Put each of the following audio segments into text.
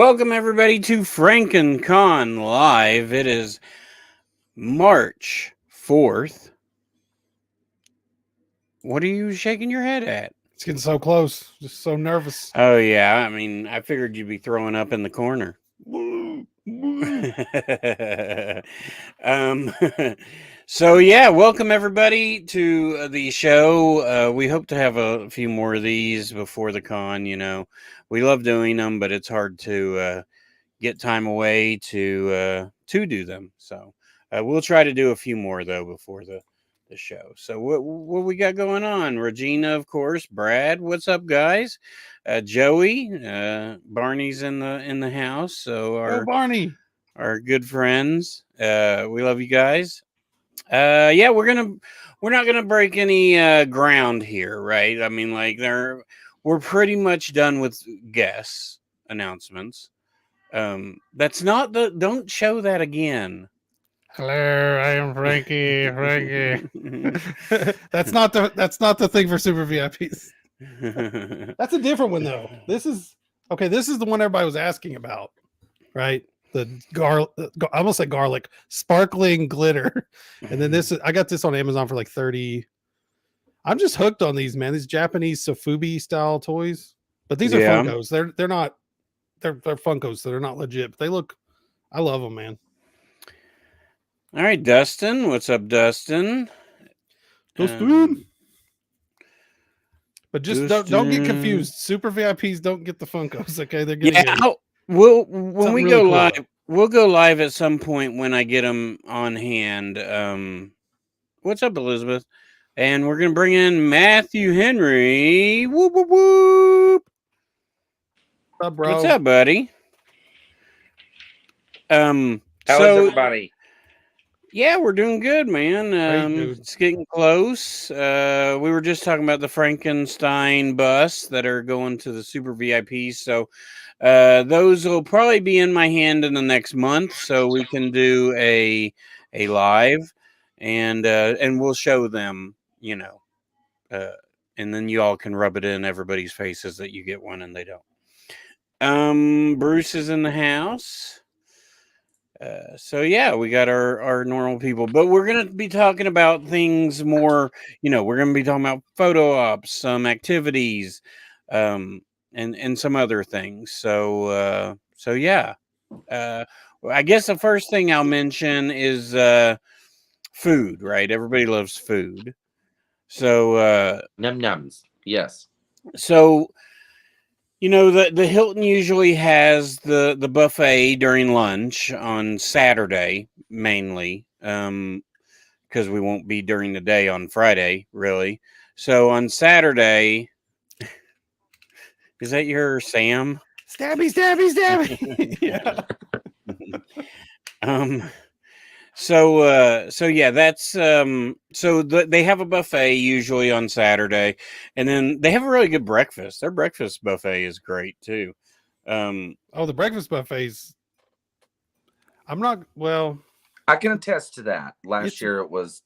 Welcome everybody to Frankencon Live. It is March 4th. What are you shaking your head at? It's getting so close. Just so nervous. Oh yeah, I mean, I figured you'd be throwing up in the corner. um, so yeah, welcome everybody to the show. We hope to have a few more of these before the con. We love doing them, but it's hard to get time away to do them. So we'll try to do a few more though before the show. So what we got going on? Regina, of course. Brad, what's up, guys? Joey, Barney's in the house. So Go Barney. our good friends. We love you guys. Yeah, we're not gonna break any ground here, right? I mean, like we're pretty much done with guests announcements. That's not the. Don't show that again. Hello, I am Frankie. Frankie. That's not the thing for super VIPs. That's a different one though. This is the one everybody was asking about, right? The I almost said garlic, sparkling glitter. And then I got this on Amazon for like 30. I'm just hooked on these, man. These Japanese Sofubi style toys. But these are Yeah. Funkos. They're not they're Funkos, so they're not legit. But I love them, man. All right, Dustin. What's up, Dustin? But just don't get confused. Super VIPs don't get the Funkos. Okay, they're getting when we go really live, cool. we'll go live at some point when I get them on hand. What's up, Elizabeth? And we're gonna bring in Matthew Henry. Whoop whoop whoop. What's up, bro? What's up, buddy? How's everybody? Yeah, we're doing good, man. It's getting close. We were just talking about the Frankenstein bus that are going to the super VIPs. So those will probably be in my hand in the next month, so we can do a live, and we'll show them, and then you all can rub it in everybody's faces that you get one and they don't. Bruce is in the house. So yeah, we got our normal people, but we're gonna be talking about things more. We're gonna be talking about photo ops, some activities, and some other things. So yeah. I guess the first thing I'll mention is food. Right? Everybody loves food. So Num nums. Yes. So the Hilton usually has the buffet during lunch on Saturday mainly, because we won't be during the day on Friday really. So on Saturday, is that your Sam? Stabby, stabby, stabby. Yeah. So yeah, that's they have a buffet usually on Saturday, and then they have a really good breakfast. Their breakfast buffet is great too. The breakfast buffets. I can attest to that. Last year it was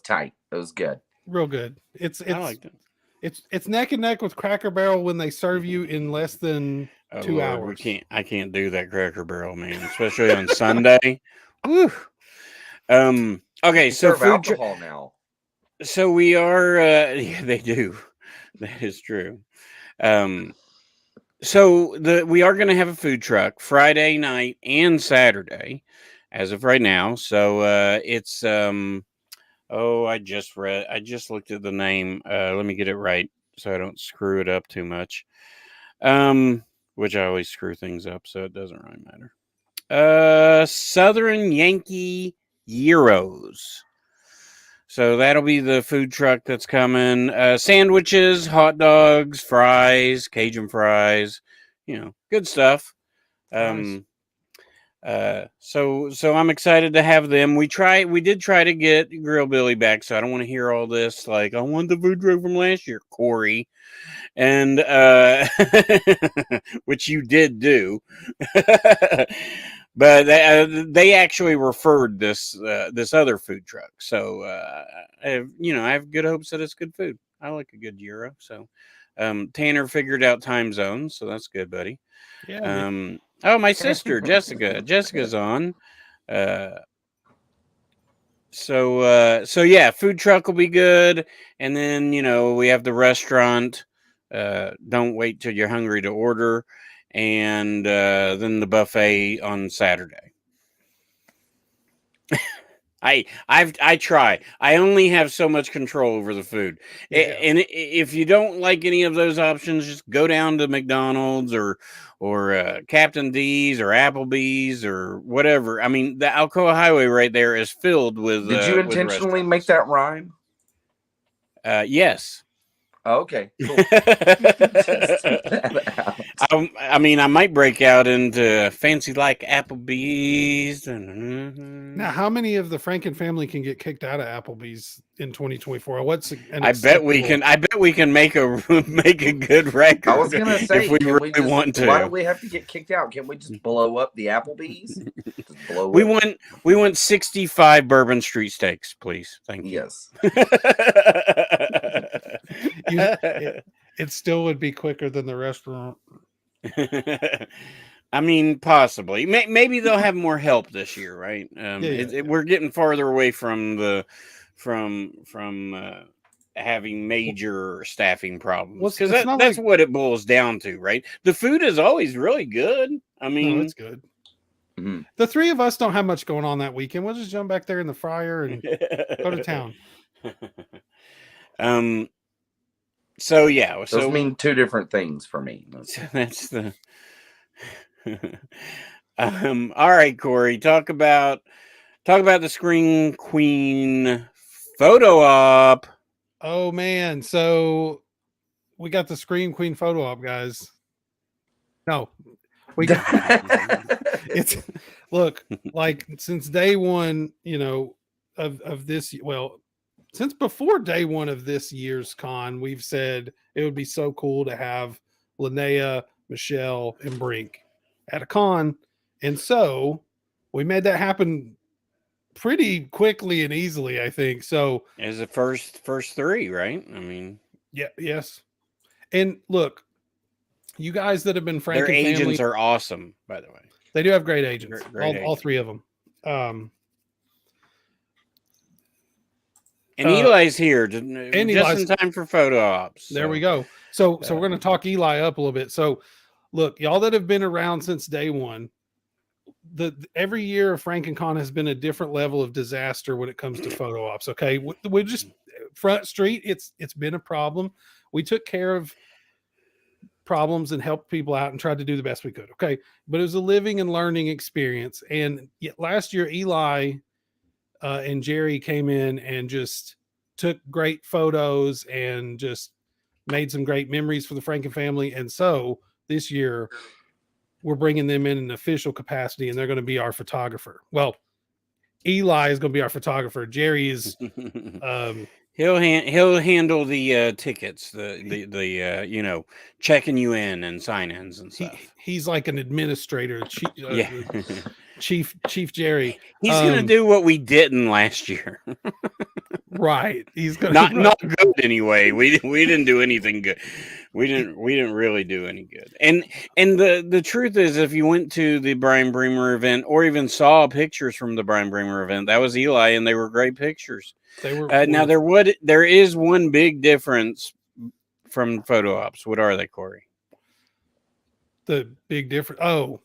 tight. It was good. Real good. It's I liked it. It's neck and neck with Cracker Barrel when they serve you in less than 2 hours. I can't do that Cracker Barrel, man, especially on Sunday. Woo. Okay, so serve alcohol now. So we are. Yeah, they do. That is true. So we are going to have a food truck Friday night and Saturday, as of right now. So it's I just looked at the name. Let me get it right so I don't screw it up too much. Which I always screw things up, so it doesn't really matter. Southern Yankee Gyros. So that'll be the food truck that's coming. Sandwiches, hot dogs, fries, Cajun fries, good stuff. Nice. So I'm excited to have them. We did try to get Grill Billy back, so I don't want to hear all this like I want the food truck from last year, CORY, and which you did do. But they actually referred this other food truck, so I have good hopes that it's good food. I like a good gyro. So Tanner figured out time zones, so that's good, buddy. Yeah. Oh, my sister Jessica. Jessica's on. So yeah, food truck will be good, and then we have the restaurant. Don't wait till you're hungry to order, and then the buffet on Saturday. I try. I only have so much control over the food, and if you don't like any of those options, just go down to McDonald's or Captain D's or Applebee's or whatever. I mean, the Alcoa Highway right there is filled with. Did you intentionally make that rhyme? Yes. Oh, okay, cool. I mean, I might break out into fancy like Applebee's. Now, how many of the Franken family can get kicked out of Applebee's in 2024? What's I bet we can. I bet we can make a good record. I was gonna say, if we really want to. Why do we have to get kicked out? Can we just blow up the Applebee's? We want 65 Bourbon Street steaks, please. Thank you. Yes. It still would be quicker than the restaurant. I mean, possibly. Maybe they'll have more help this year, right? We're getting farther away from having major staffing problems, because that's what it boils down to, right? The food is always really good. I mean, it's good. Mm-hmm. The three of us don't have much going on that weekend. We'll just jump back there in the fryer and go to town. So yeah, those mean two different things for me. That's the. All right, Corey, talk about the Screen Queen photo op. Oh man, so we got the Scream Queen photo op, guys. No, we got it's look, like since day one, of this, well, since before day one of this year's con, we've said it would be so cool to have Linnea, Michelle, and Brink at a con. And so we made that happen pretty quickly and easily, I think. So as the first three, right? I mean, yeah, yes. And look, you guys that have been Franken their agents family, are awesome, by the way. They do have great agents. Great all three of them. And Eli's here just in time for photo ops. There we go. So we're going to talk Eli up a little bit. So look, y'all that have been around since day one, every year of Frankencon has been a different level of disaster when it comes to photo ops. Okay, we just Front Street. It's been a problem. We took care of problems and helped people out and tried to do the best we could. Okay, but it was a living and learning experience. And last year, Eli and Jerry came in and just took great photos and just made some great memories for the Franken family. And so this year we're bringing them in an official capacity, and they're going to be our photographer. Well, Eli is going to be our photographer. Jerry is he'll handle the tickets, the checking you in and sign-ins and stuff. He's like an administrator. Chief Jerry. He's gonna do what we didn't last year. Right. He's gonna not good anyway. We didn't do anything good. We didn't really do any good. And the truth is, if you went to the Brian Bremer event or even saw pictures from the Brian Bremer event, that was Eli, and they were great pictures. They were now there is one big difference from photo ops. What are they, Corey? The big difference. Oh,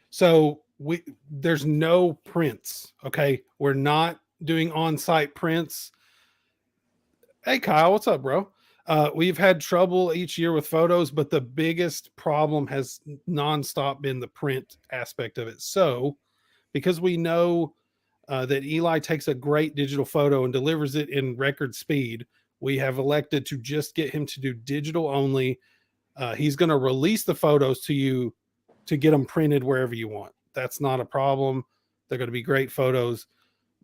so there's no prints. Okay, we're not doing on-site prints. Hey Kyle, what's up, bro? We've had trouble each year with photos, but the biggest problem has nonstop been the print aspect of it. So because we know that Eli takes a great digital photo and delivers it in record speed, we have elected to just get him to do digital only. He's going to release the photos to you to get them printed wherever you want. That's not a problem. They're going to be great photos.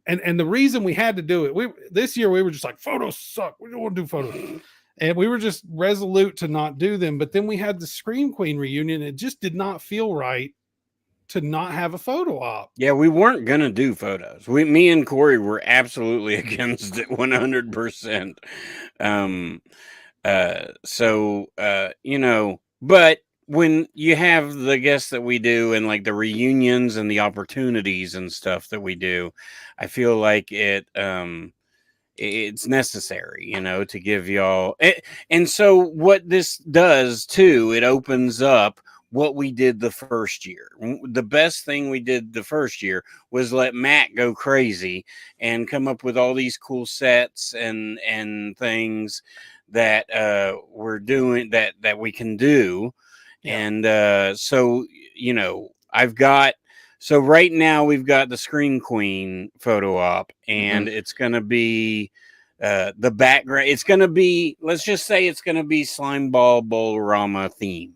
And the reason we had to do it, this year we were just like, photos suck. We don't want to do photos. And we were just resolute to not do them. But then we had the Scream Queen reunion. It just did not feel right to not have a photo op. Yeah, we weren't going to do photos. Me and Corey were absolutely against it 100%. But when you have the guests that we do and like the reunions and the opportunities and stuff that we do, I feel like it's necessary, to give y'all it. And so what this does too, it opens up what we did the first year. The best thing we did the first year was let Matt go crazy and come up with all these cool sets and things that we're doing that we can do. Yeah. And so so right now we've got the Scream Queen photo op, and it's gonna be the background. It's gonna be, let's just say it's gonna be Slime Ball Bolorama themed.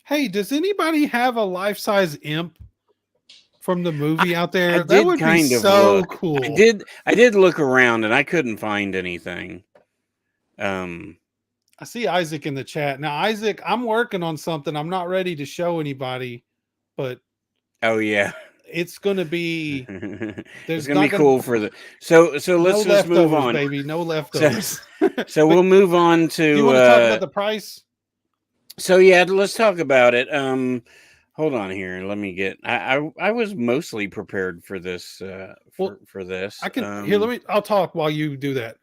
Hey, does anybody have a life-size imp from the movie out there? I That did would be kind of so look. cool. I did look around and I couldn't find anything. I see Isaac in the chat. Now, Isaac, I'm working on something. I'm not ready to show anybody, but Oh yeah, it's going to be. it's gonna be cool for the. So let's no just move leftovers, on, baby. No leftovers. So we'll move on to. Do you want to talk about the price? So yeah, let's talk about it. Hold on here. Let me get. I was mostly prepared for this. For this. I can here. I'll talk while you do that.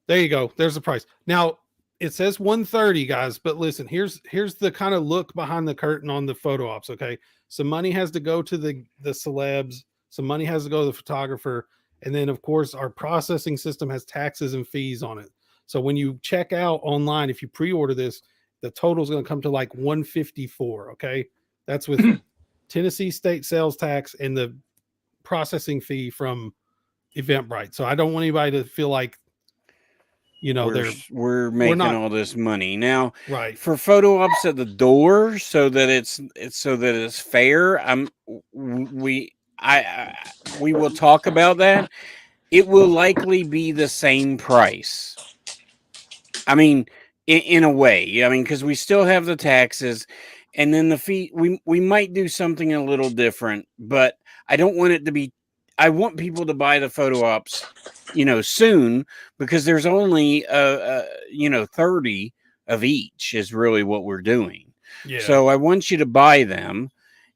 There you go. There's the price. Now it says 130, guys. But listen, here's the kind of look behind the curtain on the photo ops. Okay, some money has to go to the celebs. Some money has to go to the photographer, and then of course our processing system has taxes and fees on it. So when you check out online, if you pre-order this, the total is going to come to like 154. Okay, that's with Tennessee state sales tax and the processing fee from Eventbrite. So I don't want anybody to feel like, we're making all this money now, right? For photo ops at the door, so that it's fair. We will talk about that. It will likely be the same price. I mean, in a way, because we still have the taxes, and then the fee. We might do something a little different, but I don't want it to be. I want people to buy the photo ops, soon, because there's only 30 of each is really what we're doing. Yeah. So I want you to buy them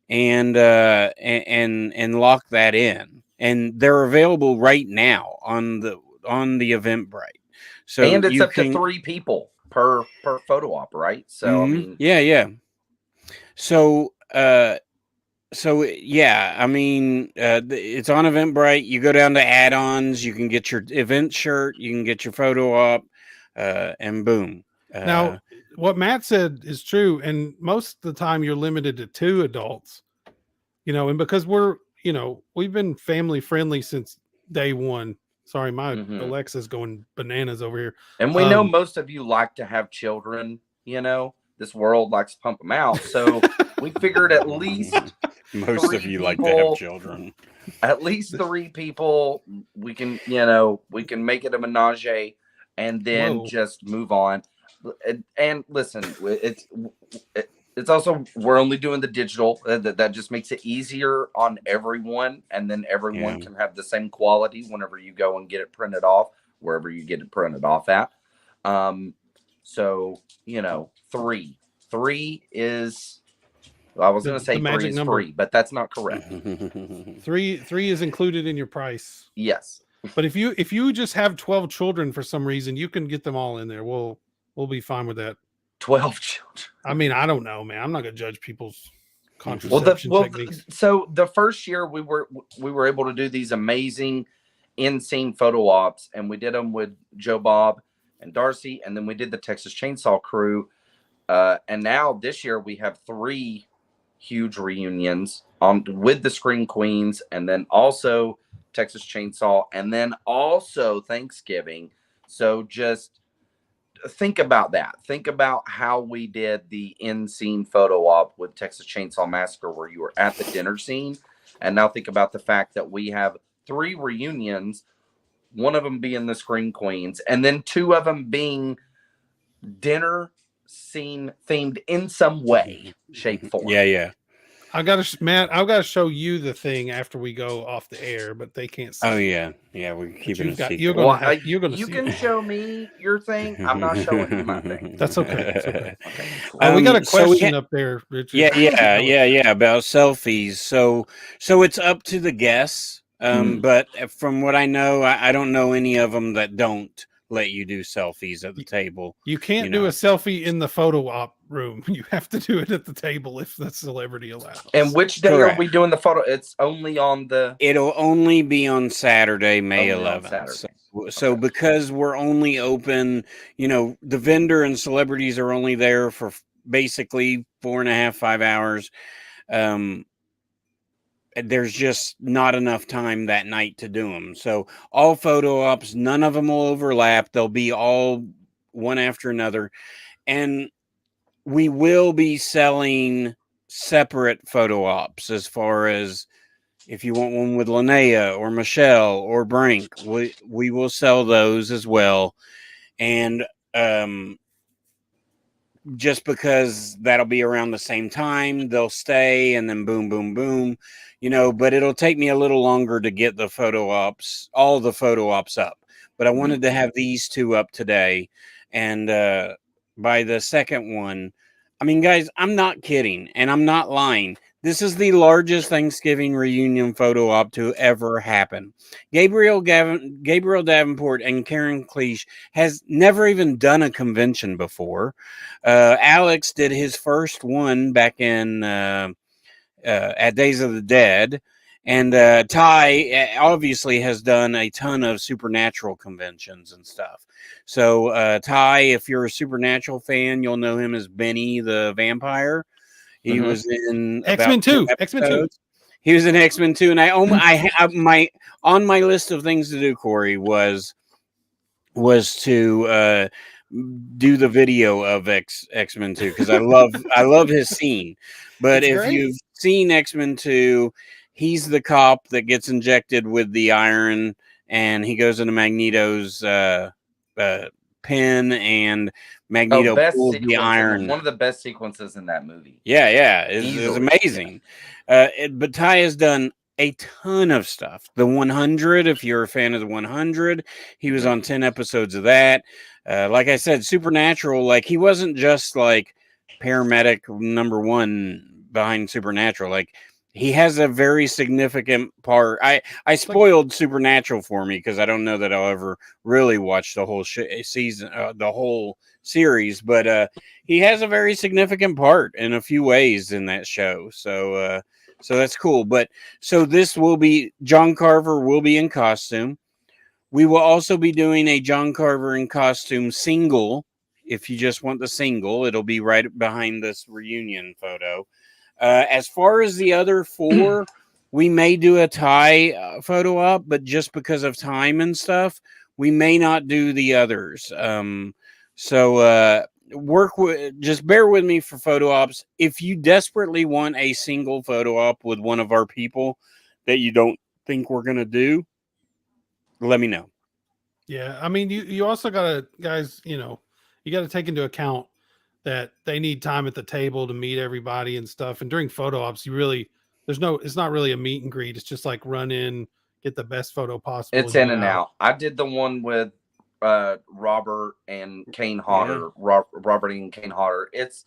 and lock that in, and they're available right now on the Eventbrite. So and it's up to 3 people per photo op, right? So I mean, yeah. So yeah, it's on Eventbrite. You go down to add-ons, you can get your event shirt, you can get your photo op, and boom. Now, what Matt said is true, and most of the time you're limited to 2 adults. And because we've been family friendly since day one. Sorry, my Alexa's going bananas over here. And we know most of you like to have children. This world likes to pump them out. So we figured at least most of you like to have children. At least 3 people. We can make it a menage, and then just move on. And listen, it's also, we're only doing the digital. That just makes it easier on everyone, and then everyone can have the same quality whenever you go and get it printed off, wherever you get it printed off at. So 3 is, I was going to say 3 is number. Free, but that's not correct. 3 is included in your price. Yes. But if you just have 12 children for some reason, you can get them all in there. We'll be fine with that. 12 children. I mean, I don't know, man. I'm not going to judge people's contraception techniques. So the first year we were able to do these amazing in-scene photo ops, and we did them with Joe Bob and Darcy, and then we did the Texas Chainsaw Crew. And now this year we have 3 huge reunions with the Scream Queens, and then also Texas Chainsaw, and then also Thanksgiving. So just think about that. Think about how we did the in-scene photo op with Texas Chainsaw Massacre, where you were at the dinner scene. And now think about the fact that we have 3 reunions, one of them being the Scream Queens, and then 2 of them being dinner scene themed in some way, shape, form. Yeah. Matt, I've got to show you the thing after we go off the air, but they can't see. Oh it. yeah, we're But keeping a secret. you're Well, gonna you see can it. show me your thing. I'm not showing you my thing. That's okay. It's okay. Okay, cool. We got a So question up there, Richard. yeah, about selfies. So it's up to the guests. But from what I know, I don't know any of them that don't let you do selfies at the table. You can't do a selfie in the photo op room. You have to do it at the table if the celebrity allows. And which day are we doing the photo? It's only on the. It'll only be on Saturday, May Only on 11th. Saturday. So because we're only open, the vendor and celebrities are only there for basically 4.5, 5 hours. There's just not enough time that night to do them. So all photo ops, none of them will overlap. They'll be all one after another. And we will be selling separate photo ops as far as if you want one with Linnea or Michelle or Brink, we will sell those as well. And just because that'll be around the same time, they'll stay and then boom, boom, boom, but it'll take me a little longer to get all the photo ops up. But I wanted to have these two up today. And by the second one, I mean, guys, I'm not kidding and I'm not lying. This is the largest Thanksgiving reunion photo op to ever happen. Gabriel Davenport and Karen Cleach has never even done a convention before. Alex did his first one back in at Days of the Dead. And Ty obviously has done a ton of Supernatural conventions and stuff. So Ty, if you're a Supernatural fan, you'll know him as Benny the Vampire. He was in X-Men 2. X-Men 2. He was in X-Men 2, and I on my list of things to do, Corey, was to do the video of X-Men 2 because I love his scene. But if you've seen X-Men 2, he's the cop that gets injected with the iron, and he goes into Magneto's pen, and Magneto pulls the iron. One of the best sequences in that movie. Yeah, it's amazing. But Ty has done a ton of stuff. The 100, if you're a fan of the 100, he was on 10 episodes of that. Like I said, Supernatural, like he wasn't just like paramedic number one behind Supernatural. Like he has a very significant part. I spoiled Supernatural for me because I don't know that I'll ever really watch the whole season, the whole series. But he has a very significant part in a few ways in that show. So that's cool. But so this will be John Carver will be in costume. We will also be doing a John Carver in costume single. If you just want the single, it'll be right behind this reunion photo. As far as the other four, we may do a tie photo op, but just because of time and stuff, we may not do the others. So just bear with me for photo ops. If you desperately want a single photo op with one of our people that you don't think we're going to do, let me know. Yeah. I mean, you also got to, guys, you got to take into account that they need time at the table to meet everybody and stuff. And during photo ops, it's not really a meet and greet. It's just like run in, get the best photo possible. It's in and out. I did the one with Robert and Kane Hodder. Yeah. Robert and Kane Hodder. It's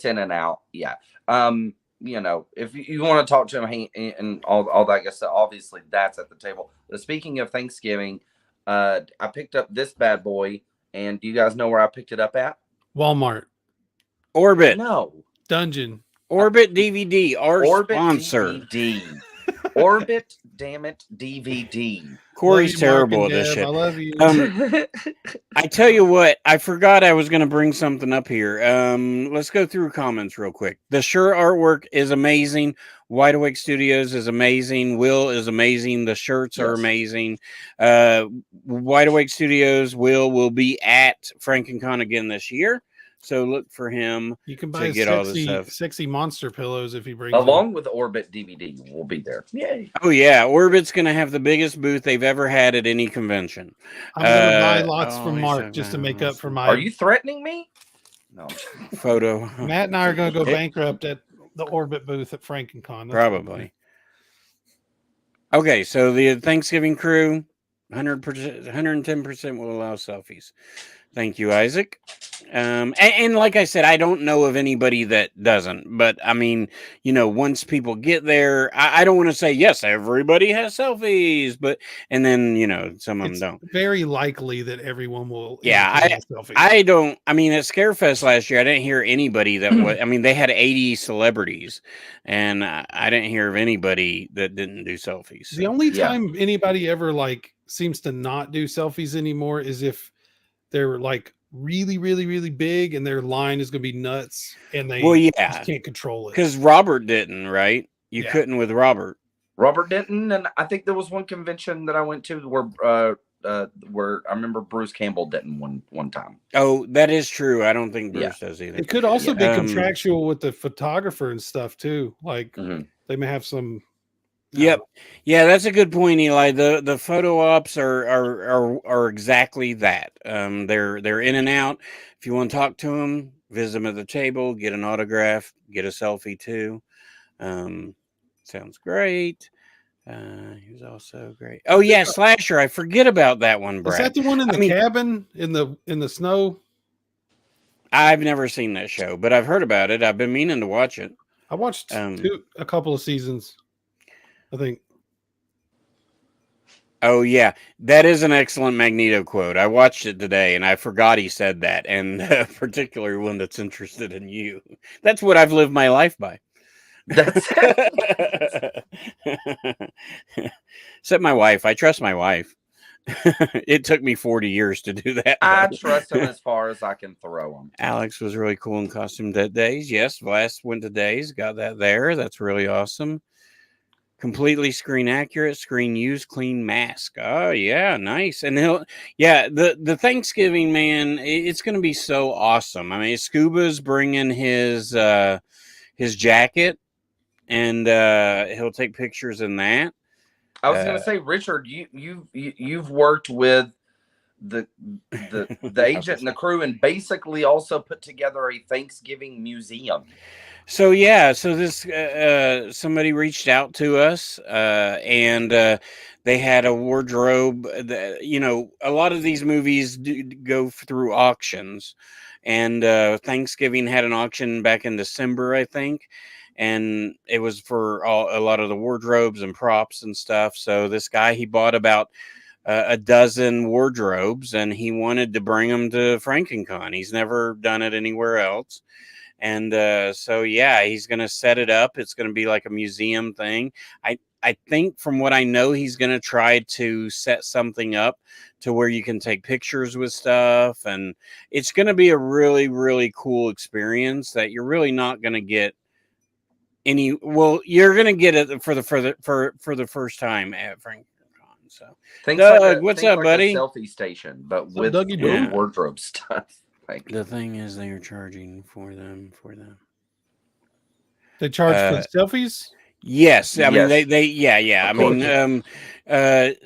in and out. Yeah. If you want to talk to him and all that good stuff, obviously that's at the table. But speaking of Thanksgiving, I picked up this bad boy, and do you guys know where I picked it up at? Walmart. Orbit. No. Dungeon. Orbit DVD. Our Orbit sponsor. DVD. Orbit, damn it, DVD. Corey's terrible at this shit. I love you. I tell you what, I forgot I was going to bring something up here. Let's go through comments real quick. The shirt artwork is amazing. Wide Awake Studios is amazing. Will is amazing. The shirts are amazing. Wide Awake Studios will be at Frankencon again this year. So look for him. You can buy sexy monster pillows if he brings along with the Orbit DVD. We'll be there. Yay! Oh yeah, Orbit's gonna have the biggest booth they've ever had at any convention. I'm gonna buy lots from Mark just to make up for my. Are you threatening me? No. Photo. Matt and I are gonna go bankrupt at the Orbit booth at Frankencon. That's Probably. Okay, so the Thanksgiving crew, 100%, 110% will allow selfies. Thank you, Isaac. And like I said, I don't know of anybody that doesn't. But I mean, once people get there, I don't want to say yes, everybody has selfies, and then some of them It's don't. very likely that everyone will. Yeah, entertain a selfie. I don't. I mean, at Scarefest last year, I didn't hear anybody that was. I mean, they had 80 celebrities, and I didn't hear of anybody that didn't do selfies. So. The only time anybody ever like seems to not do selfies anymore is if they're like really, really, really big and their line is going to be nuts, and they just can't control it. Because Robert didn't, right? You couldn't with Robert. Robert didn't, and I think there was one convention that I went to where I remember Bruce Campbell didn't one time. Oh, that is true. I don't think Bruce does either. It could also be contractual with the photographer and stuff too. Like they may have some. Yep. Yeah, that's a good point, Eli. The photo ops are exactly that. They're in and out. If you want to talk to them, visit them at the table, get an autograph, get a selfie too. Sounds great. He was also great. Oh yeah, Slasher. I forget about that one, Brad. Is that the one in the cabin in the snow? I've never seen that show, but I've heard about it. I've been meaning to watch it. I watched a couple of seasons, I think. Oh yeah, that is an excellent Magneto quote. I watched it today, and I forgot he said that, and particularly one that's interested in you. That's what I've lived my life by. Except my wife. I trust my wife. It took me 40 years to do that. I trust him as far as I can throw him. Alex was really cool in costume days. Yes, Vlast went to days. Got that there. That's really awesome. Completely screen accurate, screen used, clean mask. Oh yeah, nice. And the Thanksgiving man, it's going to be so awesome. I mean, Scuba's bringing his jacket, and he'll take pictures in that. I was going to say, Richard, you've worked with the agent and the crew, and basically also put together a Thanksgiving museum. So this somebody reached out to us, and they had a wardrobe. A lot of these movies go through auctions, and Thanksgiving had an auction back in December, I think. And it was for a lot of the wardrobes and props and stuff. So this guy, he bought about a dozen wardrobes, and he wanted to bring them to Frankencon. He's never done it anywhere else. And he's going to set it up. It's going to be like a museum thing. I think from what I know, he's going to try to set something up to where you can take pictures with stuff. And it's going to be a really, really cool experience that you're really not going to get you're going to get it for the first time at Frankencon. So, Doug, what's up, buddy? A selfie station, but with wardrobe stuff. The thing is, they are charging for them. They charge for the selfies. Yes, I mean I mean,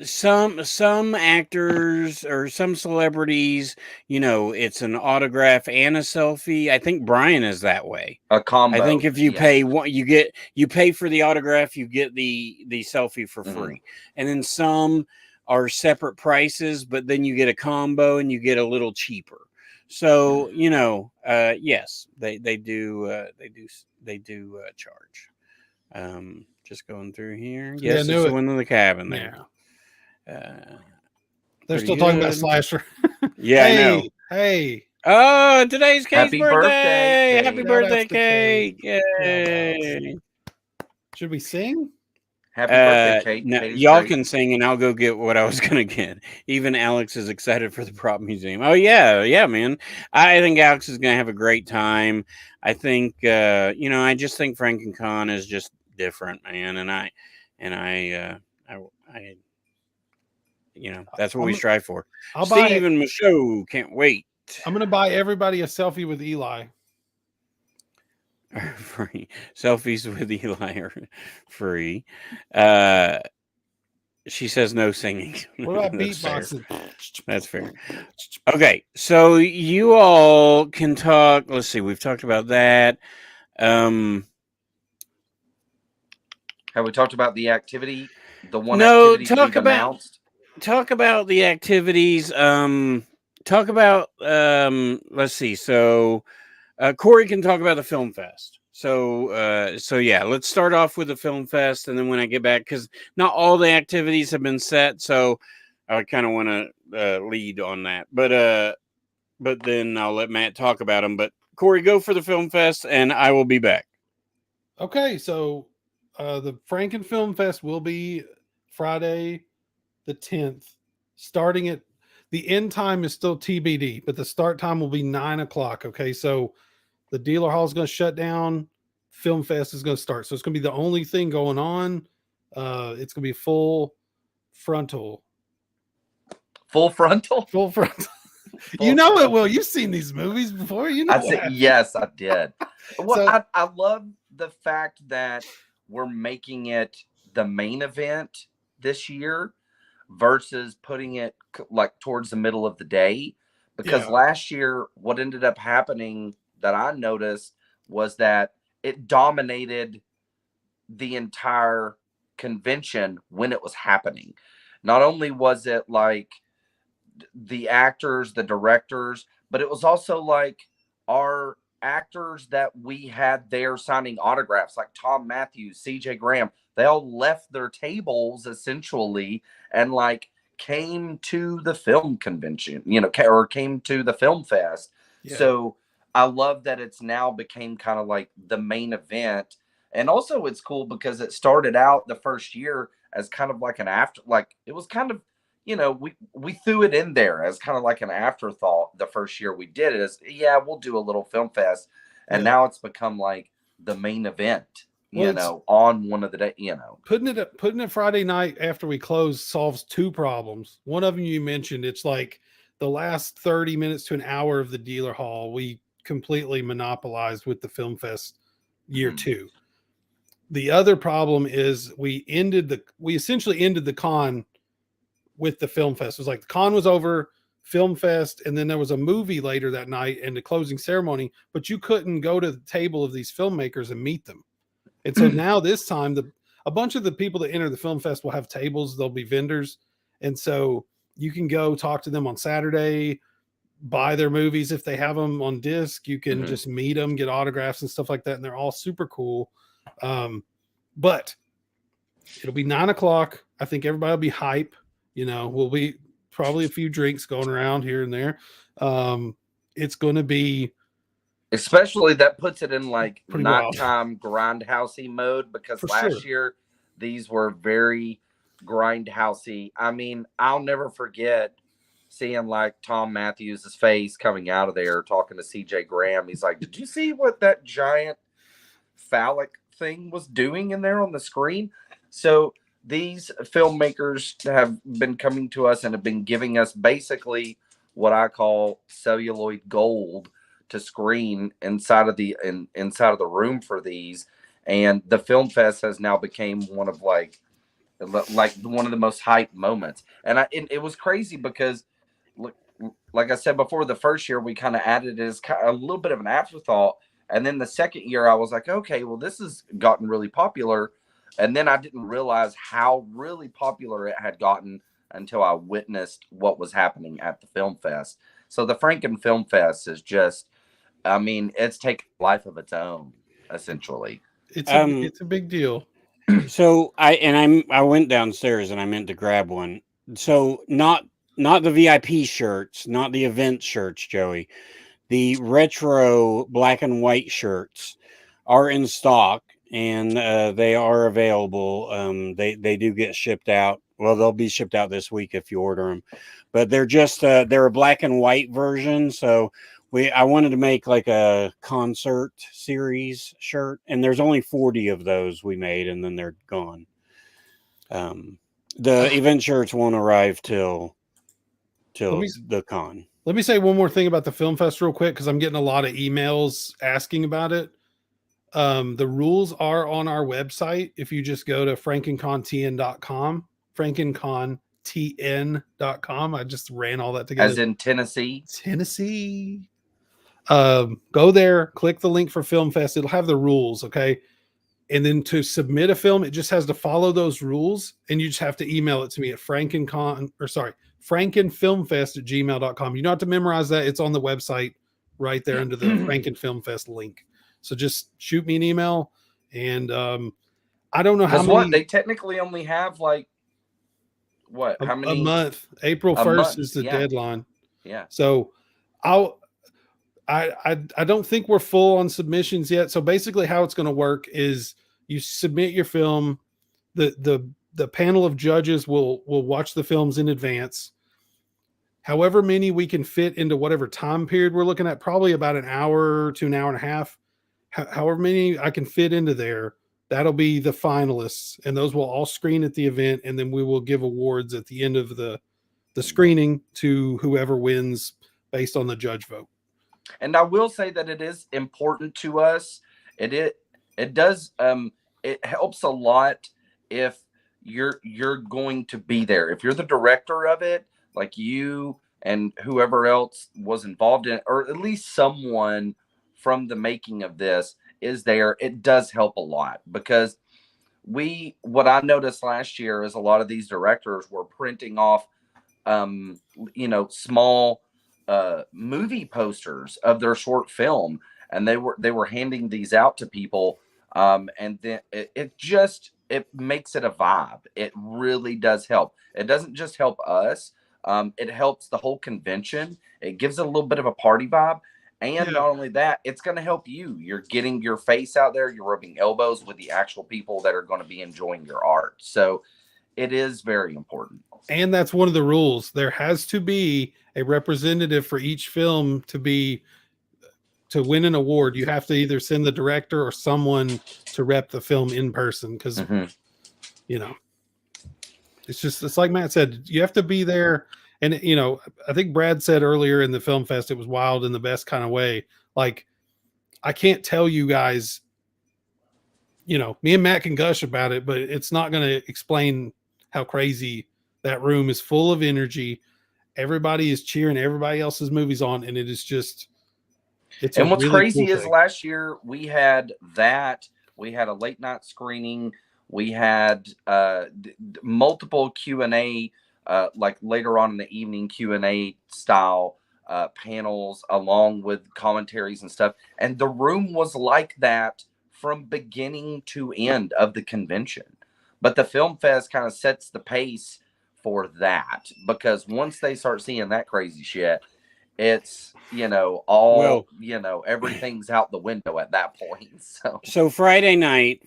some actors or some celebrities, it's an autograph and a selfie. I think Brian is that way. A combo. I think if you pay one, you pay for the autograph, you get the selfie for free, and then some are separate prices, but then you get a combo and you get a little cheaper. So yes, they do charge. Just going through here. Yes, it's the one in the cabin there. They're still talking about Slasher. Yeah, I know. Hey. Oh, today's Kate's Happy birthday. birthday. Happy birthday, Kate. Yay. Should we sing? Happy birthday, Kate. No, y'all can sing, and I'll go get what I was going to get. Even Alex is excited for the prop museum. Oh, yeah, man. I think Alex is going to have a great time. I think, I just think Frankencon is just different, man. And I that's what we strive for. Steve and Michaud can't wait. I'm going to buy everybody a selfie with Eli. Free selfies with Eli are free. She says no singing. What about beatboxing? That's fair. Okay, so you all can talk. Let's see. We've talked about that. Have we talked about the activity? The one No, activity we've announced? talk about the activities. Talk about let's see. So Corey can talk about the film fest. So yeah, let's start off with the film fest, and then when I get back, because not all the activities have been set, so I kind of want to lead on that. But then I'll let Matt talk about them. But Corey, go for the film fest, and I will be back. Okay, so the Franken Film Fest will be Friday the 10th, starting at the end time is still TBD, but the start time will be 9 o'clock. Okay, so the dealer hall is going to shut down. Film Fest is going to start, so it's going to be the only thing going on. It's going to be full frontal. Full frontal? Full frontal. You know it will. You've seen these movies before. You know I said, yes, I did. Well, So- I love the fact that we're making it the main event this year versus putting it like towards the middle of the day. Because Yeah. last year, what ended up happening that I noticed was that it dominated the entire convention when it was happening. Not only was it like the actors, the directors, but it was also like our actors that we had there signing autographs, like Tom Matthews, CJ Graham. They all left their tables essentially and like came to the film convention, or came to the film fest. Yeah. So I love that it's now became kind of like the main event. And also it's cool because it started out the first year as kind of like an after, like it was kind of, we threw it in there as kind of like an afterthought. The first year we did it as, yeah, we'll do a little film fest. And now it's become like the main event, on one of the day, putting it Friday night after we close solves two problems. One of them you mentioned, it's like the last 30 minutes to an hour of the dealer hall we completely monopolized with the film fest year 2. The other problem is we essentially ended the con with the film fest. It was like the con was over, film fest, and then there was a movie later that night and the closing ceremony, but you couldn't go to the table of these filmmakers and meet them. And so now this time a bunch of the people that enter the film fest will have tables, they'll be vendors. And so you can go talk to them on Saturday, buy their movies if they have them on disc. You can just meet them, get autographs and stuff like that, and they're all super cool. But it'll be 9 o'clock. I think everybody will be hype. We'll be probably a few drinks going around here and there. It's going to be, especially that puts it in like Pretty nighttime grindhousey mode, because For last sure. year these were very grindhousey. I mean, I'll never forget seeing like Tom Matthews' face coming out of there talking to CJ Graham. He's like, did you see what that giant phallic thing was doing in there on the screen? So these filmmakers have been coming to us and have been giving us basically what I call celluloid gold to screen inside of the room for these. And the film fest has now became one of like one of the most hyped moments. And it was crazy because like I said before, the first year we kind of added it as a little bit of an afterthought. And then the second year I was like, okay, well, this has gotten really popular. And then I didn't realize how really popular it had gotten until I witnessed what was happening at the film fest. So the Franken Film Fest is just, I mean, it's taken a life of its own, essentially. it's a big deal. So I went downstairs and I meant to grab one. So not the VIP shirts, not the event shirts, Joey. The retro black and white shirts are in stock and they are available. They do get shipped out. Well, they'll be shipped out this week if you order them. But they're just they're a black and white version. So I wanted to make like a concert series shirt, and there's only 40 of those we made, and then they're gone. The event shirts won't arrive till the con. Let me say one more thing about the film fest real quick, because I'm getting a lot of emails asking about it. The rules are on our website. If you just go to frankencontn.com, frankencontn.com. I just ran all that together. As in Tennessee. Go there, click the link for Film Fest. It'll have the rules. Okay. And then to submit a film, it just has to follow those rules. And you just have to email it to me at frankenfilmfest@gmail.com. You don't have to memorize that. It's on the website right there under the Frankenfilmfest link. So just shoot me an email. And I don't know how Because many. what they technically only have like what? How many? A month. April 1st is the deadline. Yeah. So I don't think we're full on submissions yet. So basically how it's going to work is you submit your film, the panel of judges will watch the films in advance. However many we can fit into whatever time period we're looking at, probably about an hour to an hour and a half. However many I can fit into there, that'll be the finalists, and those will all screen at the event, and then we will give awards at the end of the screening to whoever wins based on the judge vote. And I will say that it is important to us. It does it helps a lot if you're going to be there. If you're the director of it, like you and whoever else was involved in it, or at least someone from the making of this is there, it does help a lot. Because what I noticed last year is a lot of these directors were printing off small movie posters of their short film, and they were handing these out to people, and then it makes it a vibe. It really does help. It doesn't just help us, it helps the whole convention. It gives it a little bit of a party vibe. And not only that, it's going to help you. You're getting your face out there. You're rubbing elbows with the actual people that are going to be enjoying your art. So it is very important. And that's one of the rules. There has to be a representative for each film to win an award. You have to either send the director or someone to rep the film in person. Because, it's like Matt said, you have to be there. And, I think Brad said earlier in the film fest, it was wild in the best kind of way. Like, I can't tell you guys, me and Matt can gush about it, but it's not going to explain how crazy that room is, full of energy. Everybody is cheering everybody else's movies on. And it is just, and what's really crazy cool is thing. Last year we had a late night screening. We had multiple Q&A, like later on in the evening Q&A style panels, along with commentaries and stuff. And the room was like that from beginning to end of the convention. But the Film Fest kind of sets the pace for that, because once they start seeing that crazy shit, it's everything's out the window at that point. So Friday night,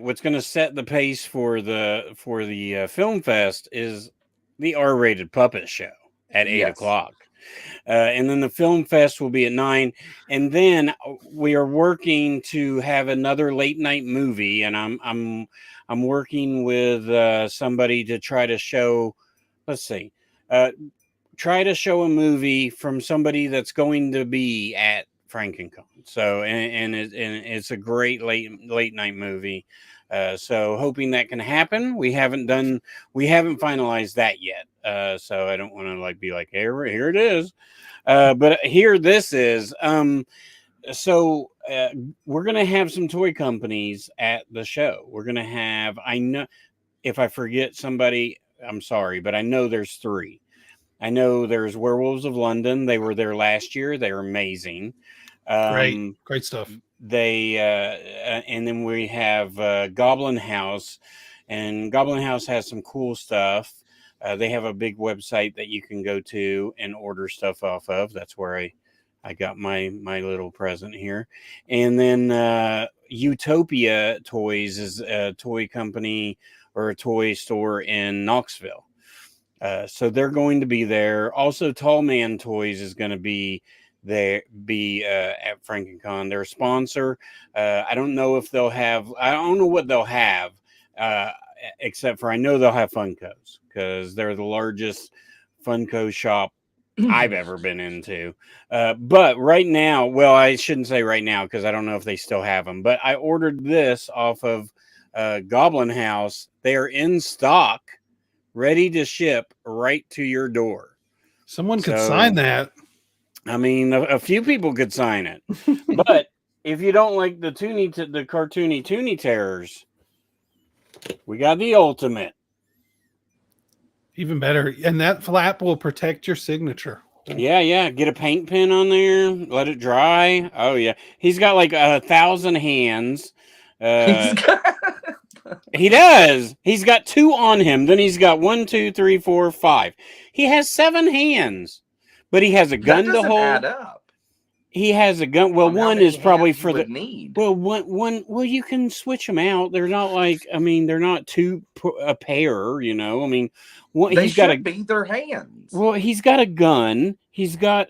what's going to set the pace for the Film Fest is the R-rated puppet show at 8:00. And then the Film Fest will be at 9. And then we are working to have another late night movie. And I'm working with somebody to try to show, try to show a movie from somebody that's going to be at Frankencon. So, and it's a great late night movie. So hoping that can happen. We haven't finalized that yet. So I don't want to be like, here it is. But here this is. So we're going to have some toy companies at the show. We're going to have, I know if I forget somebody, I'm sorry, but I know there's 3. I know there's Werewolves of London. They were there last year. They're amazing. Great stuff. They and then we have Goblin House, and Goblin House has some cool stuff. They have a big website that you can go to and order stuff off of. That's where I got my little present here. And then Utopia Toys is a toy company or a toy store in Knoxville. So they're going to be there. Also, Tall Man Toys is going to be there, at Frankencon. They're a sponsor. I don't know if they'll have, I don't know what they'll have, except for I know they'll have Funkos, because they're the largest Funko shop I've ever been into. But right now, well, I shouldn't say right now, because I don't know if they still have them, but I ordered this off of Goblin House. They are in stock, ready to ship right to your door. Someone could sign that. I mean, a few people could sign it, but if you don't like the cartoony Toonie Terrors, we got the ultimate. Even better. And that flap will protect your signature. Yeah. Get a paint pen on there. Let it dry. Oh yeah. He's got like 1,000 hands. He does. He's got 2 on him. Then he's got 1, 2, 3, 4, 5. He has 7 hands, but he has a gun that to hold. add up. He has a gun. Well, one is probably for the need. Well, one. Well, you can switch them out. They're not like. I mean, they're not a pair. You know. I mean, they should be their hands. Well, he's got a gun. He's got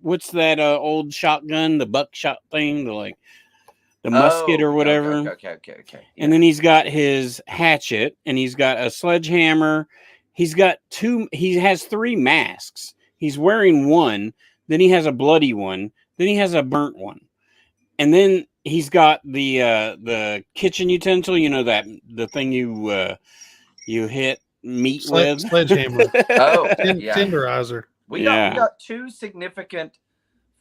what's that old shotgun, the buckshot thing, the musket or whatever. Okay. Yeah. And then he's got his hatchet, and he's got a sledgehammer. He's got 2. He has 3 masks. He's wearing one. Then he has a bloody one. Then he has a burnt one. And then he's got the kitchen utensil. You know the thing you hit meat with sledgehammer. Yeah. Tenderizer. We got 2 significant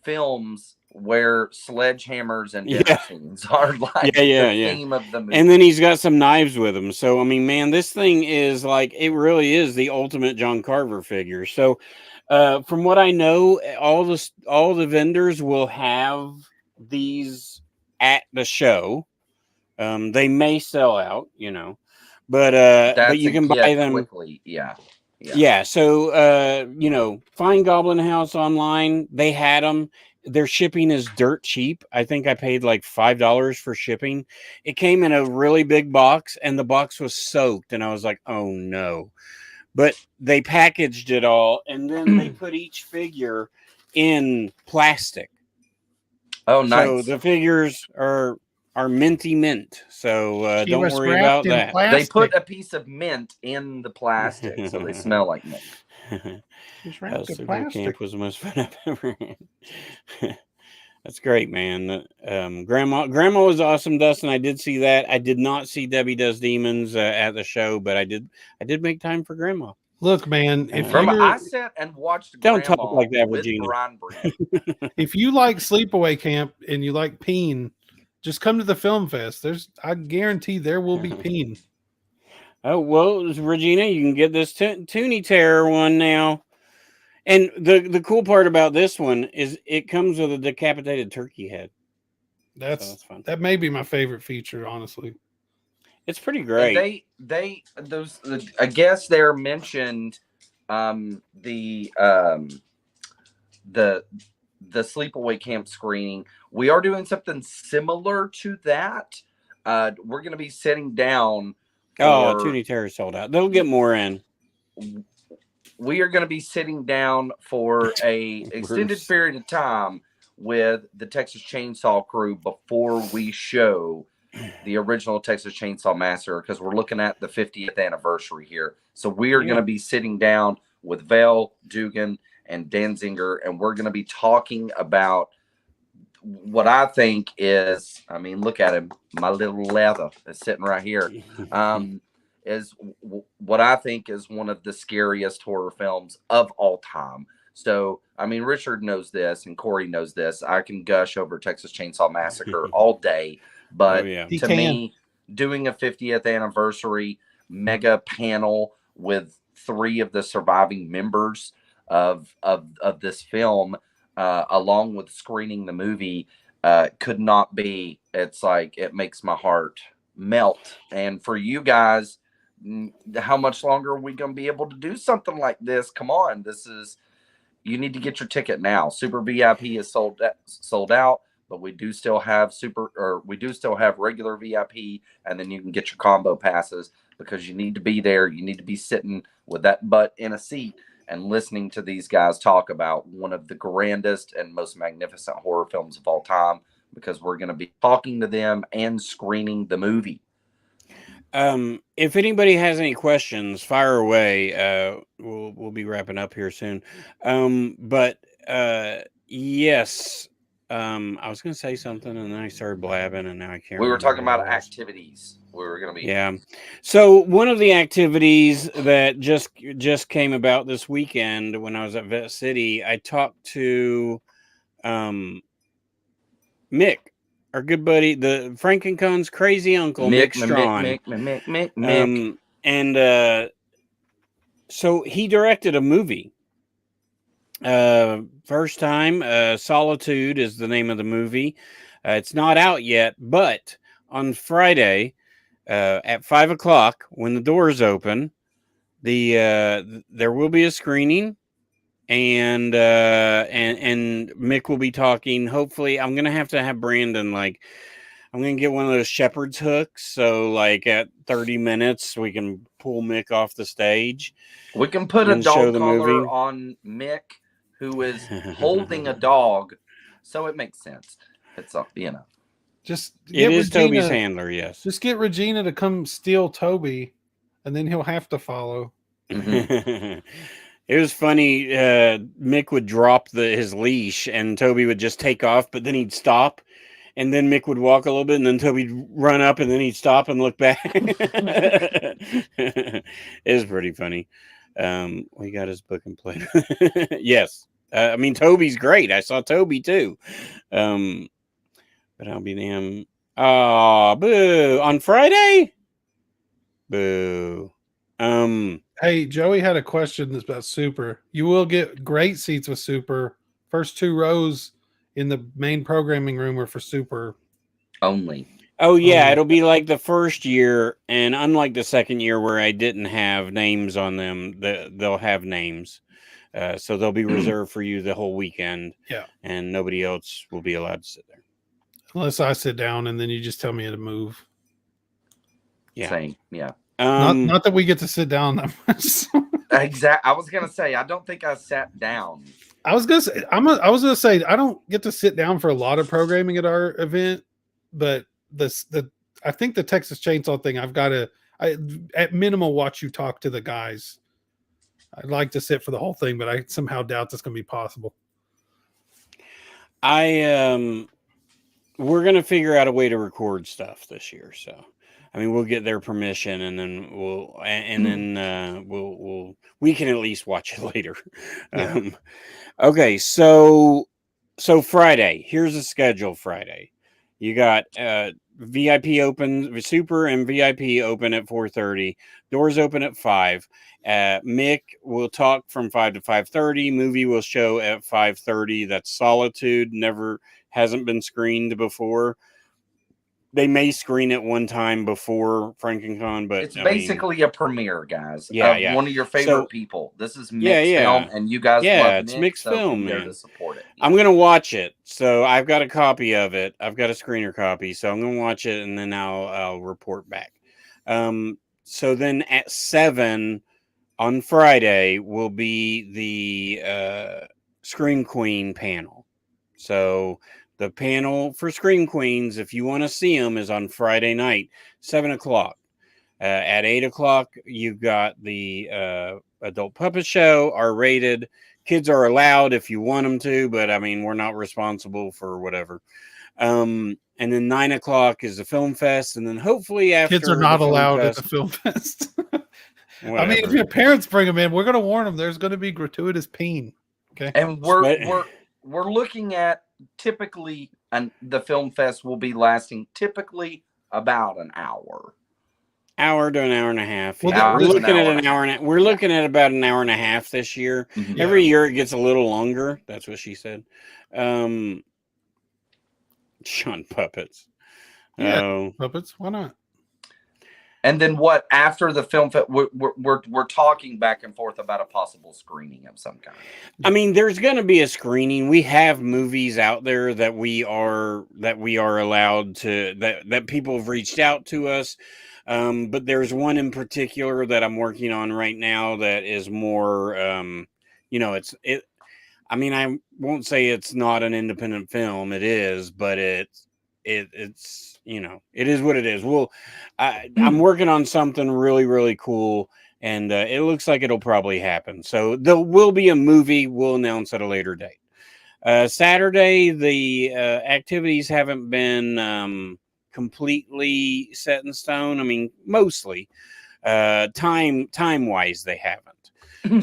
films where sledgehammers and dinner scenes are like the theme of the movie. And then he's got some knives with him. So I mean, man, this thing is like, it really is the ultimate John Carver figure. So from what I know, all the vendors will have these at the show. They may sell out, you know, but you can buy them quickly. Yeah. So, you know, find Goblin House online. They had them. Their shipping is dirt cheap. I think I paid like $5 for shipping. It came in a really big box, and the box was soaked. And I was like, oh no. But they packaged it all, and then they put each figure in plastic. Oh, nice. So the figures are minty mint. So don't worry about that. They put a piece of mint in the plastic, so they smell like mint. Super Camp was the most fun I've ever had. That's great, man. Grandma was awesome, Dustin. I did see that. I did not see Debbie Does Demons at the show, but I did make time for Grandma. Look, man, I sat and watched Don't Grandma talk like that, with Regina. Brian Breen. If you like Sleepaway Camp and you like peen, just come to the film fest. I guarantee there will be peen. Oh, well, Regina, you can get this Toonie Terror one now. And the cool part about this one is it comes with a decapitated turkey head. That's fun. That may be my favorite feature, honestly. It's pretty great. And I guess they're mentioned the Sleepaway Camp screening. We are doing something similar to that. We're going to be sitting down. Toonie Terror sold out. They'll get more in. We are going to be sitting down for a extended period of time with the Texas Chainsaw Crew before we show the original Texas Chainsaw Massacre, because we're looking at the 50th anniversary here. So we are going to be sitting down with Val, Dugan, and Danziger, and we're going to be talking about what I think is, I mean, look at him, my little leather is sitting right here. Is what I think is one of the scariest horror films of all time. So, I mean, Richard knows this and Corey knows this. I can gush over Texas Chainsaw Massacre all day, but to me, doing a 50th anniversary mega panel with 3 of the surviving members of this film, along with screening the movie, could not be. It's like, it makes my heart melt. And for you guys, how much longer are we going to be able to do something like this? Come on, you need to get your ticket now. Super VIP is sold out, but we do still have regular VIP, and then you can get your combo passes, because you need to be there. You need to be sitting with that butt in a seat and listening to these guys talk about one of the grandest and most magnificent horror films of all time, because we're going to be talking to them and screening the movie. If anybody has any questions, fire away. We'll be wrapping up here soon. Yes. I was going to say something, and then I started blabbing, and now I can't. We were talking about activities. We were going to be. Yeah. So one of the activities that just came about this weekend when I was at Vet City, I talked to Mick our good buddy, the Frankencon's crazy uncle, Mick Strawn. Mick. And so he directed a movie. First time, Solitude is the name of the movie. It's not out yet, but on Friday at 5:00, when the doors open, there will be a screening, and Mick will be talking. Hopefully, I'm gonna have to have Brandon, like, I'm gonna get one of those shepherd's hooks, so like at 30 minutes we can pull Mick off the stage. We can put a and show dog the collar movie. on Mick, who is holding a dog, so it makes sense. It's Just It is Toby's handler, yes. Just get Regina to come steal Toby, and then he'll have to follow. It was funny. Mick would drop his leash, and Toby would just take off, but then he'd stop, and then Mick would walk a little bit, and then Toby'd run up, and then he'd stop and look back. It was pretty funny. We got his book and play. Yes. I mean, Toby's great. I saw Toby too. But I'll be damn. Oh, boo. On Friday? Boo. Hey, Joey had a question that's about Super. You will get great seats with Super. First 2 rows in the main programming room are for Super only. Oh, yeah. It'll be like the first year, and unlike the second year where I didn't have names on them, they'll have names. So they'll be reserved for you the whole weekend. Yeah. And nobody else will be allowed to sit there. Unless I sit down and then you just tell me to move. Yeah. Same. Yeah. Not that we get to sit down that much. Exactly. I was gonna say I don't think I sat down. I was gonna say I don't get to sit down for a lot of programming at our event, but I think the Texas Chainsaw thing I've got to at minimal watch you talk to the guys. I'd like to sit for the whole thing, but I somehow doubt that's gonna be possible. We're gonna figure out a way to record stuff this year, so I mean we'll get their permission, and then we can at least watch it later. Yeah. Okay, so Friday. Here's the schedule. Friday, you got VIP open, Super and VIP open at 4:30. Doors open at 5. Mick will talk from 5 to 5:30. Movie will show at 5:30. That's Solitude. Hasn't been screened before. They may screen it one time before Frankencon, but it's basically a premiere, guys. Yeah. One of your favorite people. This is Mick's film, and you guys love it's Mick, Mick's so film, there man. to support it. I'm gonna watch it, so I've got a copy of it. I've got a screener copy, so I'm gonna watch it, and then I'll report back. So then at 7 on Friday will be the Scream Queen panel. So the panel for Scream Queens, if you want to see them, is on Friday night, 7:00. At 8:00, you've got the adult puppet show, R-rated. Kids are allowed if you want them to, but I mean, we're not responsible for whatever. And then 9:00 is the film fest, and then hopefully after kids are not allowed at the film fest. I mean, if your parents bring them in, we're going to warn them. There's going to be gratuitous peen. Okay, and we're looking at typically, and the film fest will be lasting typically about an hour. Hour to an hour and a half. Well, we're looking at an hour and we're looking at about an hour and a half this year. Mm-hmm. Every year it gets a little longer. That's what she said. Sean puppets. Yeah, puppets. Why not? And then what after the film fest? We're talking back and forth about a possible screening of some kind. I mean, there's going to be a screening. We have movies out there that we are allowed to that people have reached out to us. But there's one in particular that I'm working on right now that is more, I mean, I won't say it's not an independent film. It is, but it's, it is what it is. I'm working on something really, really cool, and it looks like it'll probably happen. So there will be a movie. We'll announce at a later date. Saturday, the activities haven't been completely set in stone. I mean, mostly time wise they haven't.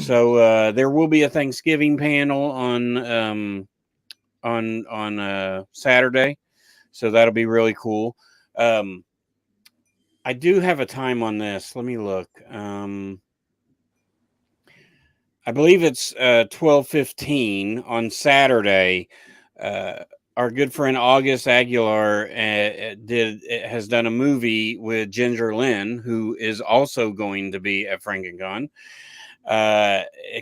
So there will be a Thanksgiving panel on Saturday. So that'll be really cool. I do have a time on this. Let me look. I believe it's 12:15 on Saturday. Our good friend August Aguilar has done a movie with Ginger Lynn, who is also going to be at Frankencon.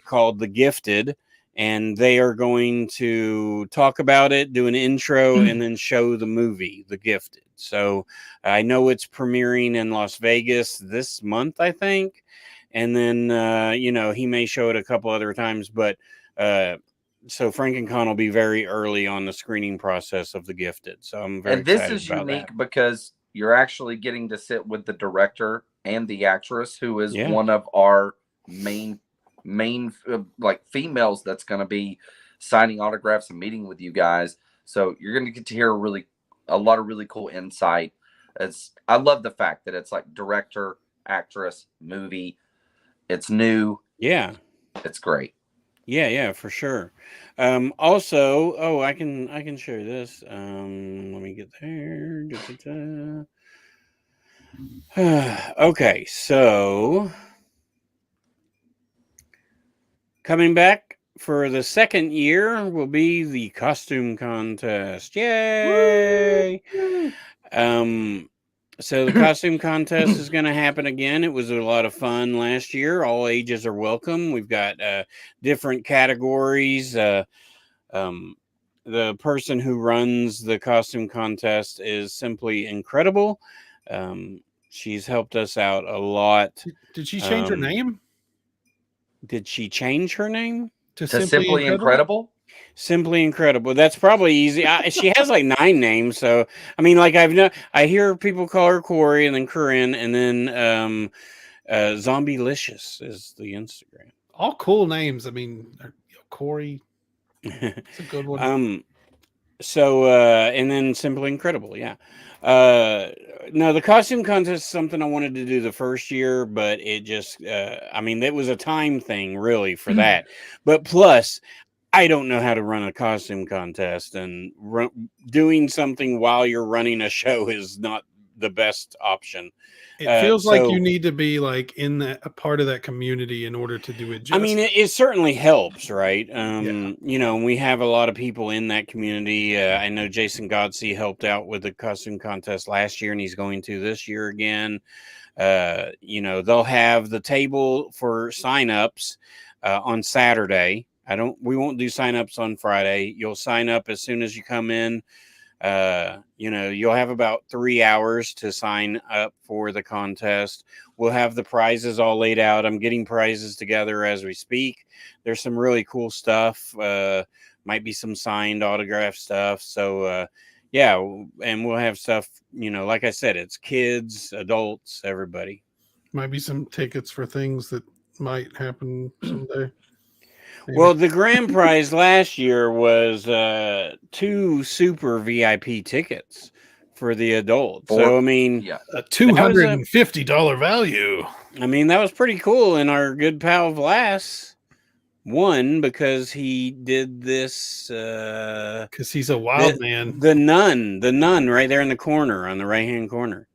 Called The Gifted, and they are going to talk about it, do an intro, and then show the movie, The Gifted. So I know it's premiering in Las Vegas this month, I think. And then, he may show it a couple other times, but so Frankencon will be very early on the screening process of The Gifted. So I'm very excited about that. And this is unique because you're actually getting to sit with the director and the actress, who is one of our main like females that's going to be signing autographs and meeting with you guys. So you're going to get to hear a lot of really cool insight. I love the fact that it's like director, actress, movie. It's new. Yeah. It's great. Yeah, for sure. Also, I can share this. Let me get there. Okay, so coming back for the second year will be the costume contest. Yay! So the costume contest is going to happen again. It was a lot of fun last year. All ages are welcome. We've got different categories. The person who runs the costume contest is simply incredible. She's helped us out a lot. Did she change her name? Did she change her name? To Simply Incredible? Simply Incredible. That's probably easy. She has like 9 names, so I mean, like I hear people call her CORY, and then Corinne, and then Zombielicious is the Instagram. All cool names. I mean, CORY. It's a good one. So and then Simply Incredible, yeah. No, the costume contest is something I wanted to do the first year, but it just it was a time thing really for that. But plus, I don't know how to run a costume contest, and doing something while you're running a show is not the best option. It feels like you need to be like in a part of that community in order to do it justice. I mean, it certainly helps, right? We have a lot of people in that community. I know Jason Godsey helped out with the costume contest last year, and he's going to this year again. They'll have the table for signups on Saturday. We won't do signups on Friday. You'll sign up as soon as you come in. You'll have about 3 hours to sign up for the contest. We'll have the prizes all laid out. I'm getting prizes together as we speak. There's some really cool stuff. Might be some signed autograph stuff. So, and we'll have stuff, like I said, it's kids, adults, everybody. Might be some tickets for things that might happen someday. Maybe. Well, the grand prize last year was 2 super VIP tickets for the adults. So, I mean, a $250 value. I mean, that was pretty cool. And our good pal Vlas won because he did this. Because he's a wild man. The nun right there in the corner on the right-hand corner.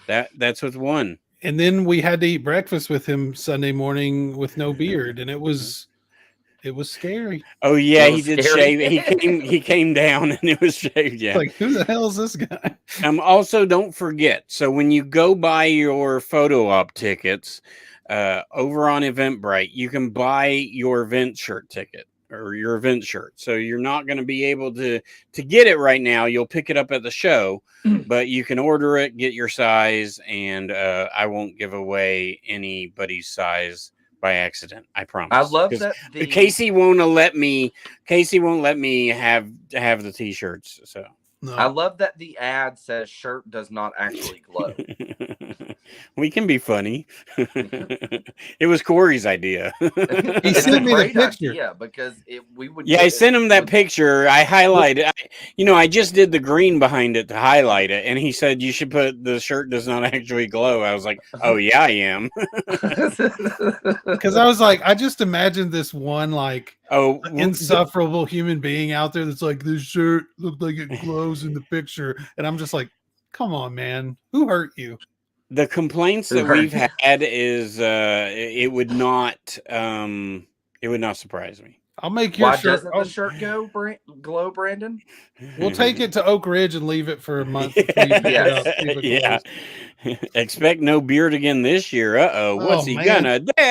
That's what won. And then we had to eat breakfast with him Sunday morning with no beard, and it was scary. Oh yeah, he did shave. He came down and it was shaved. Yeah. Like, who the hell is this guy? Also, don't forget. So when you go buy your photo op tickets over on Eventbrite, you can buy your event shirt ticket or your event shirt. So you're not going to be able to get it right now. You'll pick it up at the show, but you can order it, get your size, and I won't give away anybody's size by accident. I promise. I love that Casey won't let me have the t-shirts. So no. I love that the ad says shirt does not actually glow. We can be funny. It was Corey's idea. He It's sent a me the great picture. idea because we would. Yeah, I sent him that picture. I highlighted. I just did the green behind it to highlight it, and he said you should put the shirt does not actually glow. I was like, oh yeah, I am. Because I was like, I just imagined this one like Oh, insufferable human being out there that's like, this shirt looked like it glows in the picture, and I'm just like, come on, man, who hurt you? the complaints that we've had is it would not surprise me. I'll make your Why shirt. doesn't the shirt glow, Brandon? We'll take it to Oak Ridge and leave it for a month. Until you pick it up, see if it Yeah. glows. Expect no beard again this year. What's he man. gonna do? Do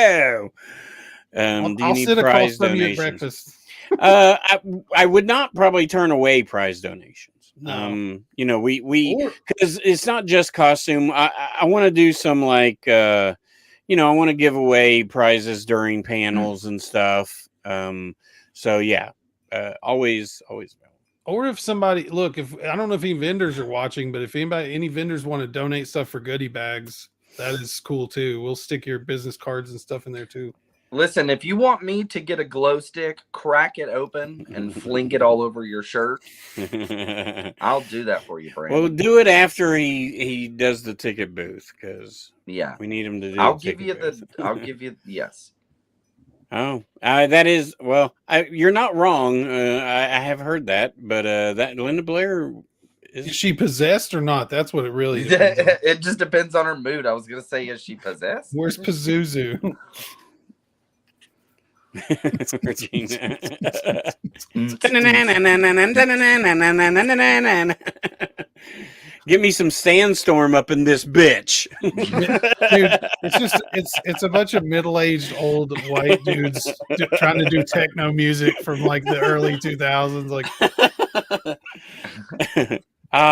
you I'll need sit prize across from you at donations? breakfast. I would not probably turn away prize donations. No. We because it's not just costume. I want to do some like I want to give away prizes during panels and stuff. So yeah, always available. Or if somebody if I don't know if any vendors are watching, but if any vendors want to donate stuff for goodie bags, that is cool too. We'll stick your business cards and stuff in there too. Listen, if you want me to get a glow stick, crack it open and fling it all over your shirt, I'll do that for you, Brandon. Well, do it after he does the ticket booth because we need him to do. I'll give you yes. Oh, that is you're not wrong. I have heard that, but that Linda Blair is she possessed or not? That's what it really depends on. It just depends on her mood. I was gonna say, is she possessed? Where's Pazuzu? Regina. Give me some Sandstorm up in this bitch. Dude, it's a bunch of middle-aged old white dudes trying to do techno music from like the early 2000s. Like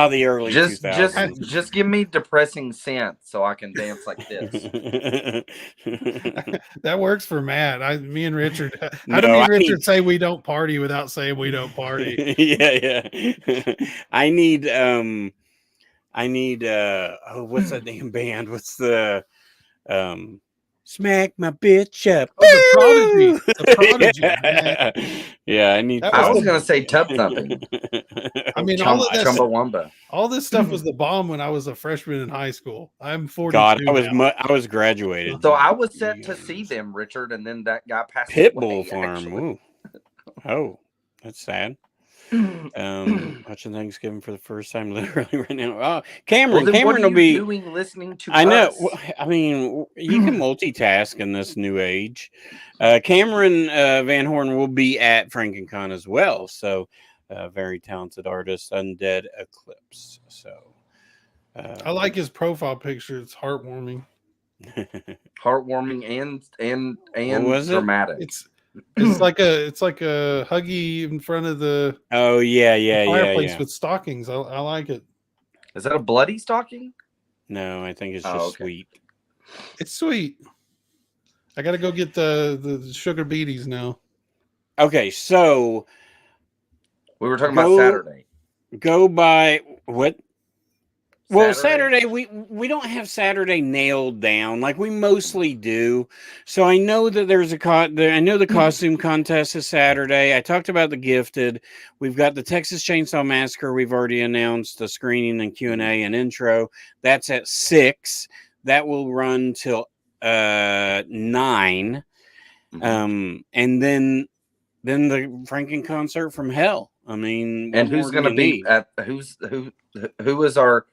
the early 2000s. Just give me depressing synth so I can dance like this. That works for Matt. Me and Richard. How do me and Richard say we don't party without saying we don't party? Yeah. I need what's that damn band? What's the Smack My Bitch Up? Oh, the Prodigy. Yeah, I need. I was gonna say Tub Thumping. I mean, all this stuff was the bomb when I was a freshman in high school. I'm 42. God, I was graduated. So I was set to see them, Richard, and then that guy passed Pitbull Farm. Ooh. Oh, that's sad. Watching Thanksgiving for the first time literally right now. Oh, Cameron will be listening to I know. I mean, you can multitask in this new age. Cameron Van Horn will be at Frankencon as well. So very talented artist, Undead Eclipse. So I like his profile picture. It's heartwarming. Heartwarming and dramatic. It's like a huggy in front of the fireplace with stockings. I like it. Is that a bloody stocking? No, I think it's just sweet. It's sweet. I gotta go get the sugar beaties now. Okay, so we were talking about Saturday. Go by what? Well, Saturday we don't have Saturday nailed down like we mostly do. So I know that there's I know the costume contest is Saturday. I talked about the gifted. We've got the Texas Chainsaw Massacre. We've already announced the screening and Q&A and intro. That's at 6. That will run till 9. And then the Franken concert from hell. I mean, and who's going to be at who is our